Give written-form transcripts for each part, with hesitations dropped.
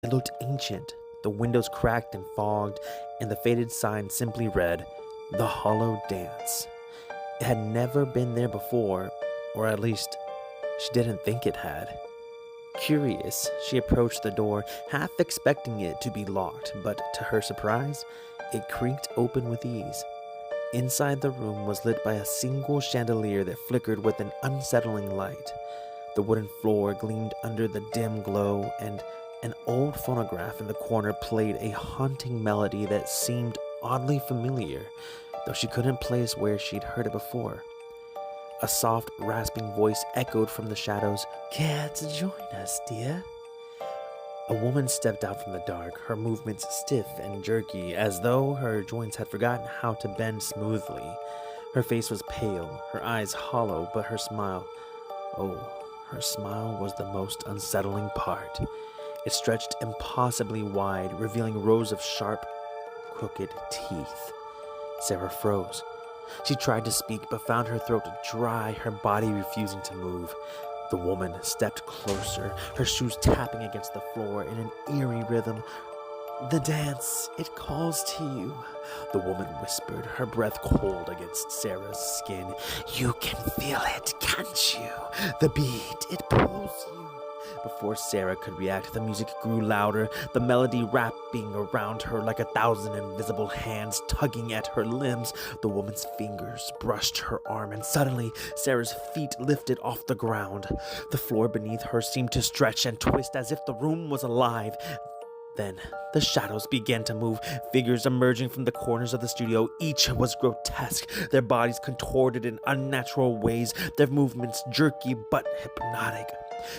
It looked ancient, the windows cracked and fogged, and the faded sign simply read, "The Hollow Dance." It had never been there before, or at least, she didn't think it had. Curious, she approached the door, half expecting it to be locked, but to her surprise, it creaked open with ease. Inside the room was lit by a single chandelier that flickered with an unsettling light. The wooden floor gleamed under the dim glow, and an old phonograph in the corner played a haunting melody that seemed oddly familiar, though she couldn't place where she'd heard it before. A soft, rasping voice echoed from the shadows, "Care to join us, dear?" A woman stepped out from the dark, her movements stiff and jerky, as though her joints had forgotten how to bend smoothly. Her face was pale, her eyes hollow, but her smile was the most unsettling part. It stretched impossibly wide, revealing rows of sharp, crooked teeth. Sarah froze. She tried to speak, but found her throat dry, her body refusing to move. The woman stepped closer, her shoes tapping against the floor in an eerie rhythm. "The dance, it calls to you," the woman whispered, her breath cold against Sarah's skin. "You can feel it, can't you? The beat, it pulls you." Before Sarah could react, the music grew louder, the melody wrapping around her like 1,000 invisible hands tugging at her limbs. The woman's fingers brushed her arm, and suddenly Sarah's feet lifted off the ground. The floor beneath her seemed to stretch and twist as if the room was alive. Then the shadows began to move, figures emerging from the corners of the studio. Each was grotesque, their bodies contorted in unnatural ways, their movements jerky but hypnotic.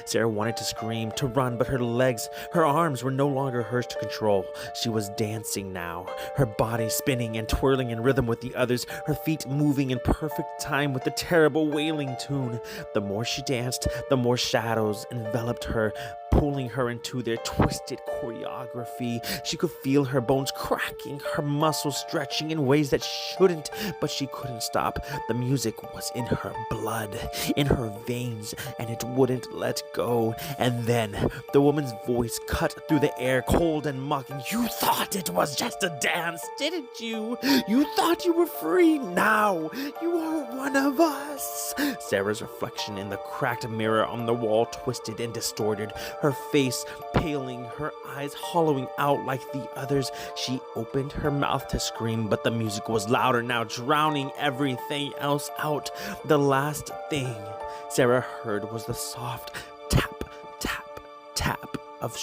Sarah wanted to scream, to run, but her arms were no longer hers to control. She was dancing now, her body spinning and twirling in rhythm with the others, her feet moving in perfect time with the terrible wailing tune. The more she danced, the more shadows enveloped her, pulling her into their twisted choreography. She could feel her bones cracking, her muscles stretching in ways that shouldn't, but she couldn't stop. The music was in her blood, in her veins, and it wouldn't let go. And then the woman's voice cut through the air, cold and mocking. "You thought it was just a dance, didn't you? You thought you were free. Now you are one of us." Sarah's reflection in the cracked mirror on the wall twisted and distorted, her face paling, her eyes hollowing out like the others. She opened her mouth to scream, but the music was louder now, drowning everything else out. The last thing Sarah heard was the soft tap, tap, tap of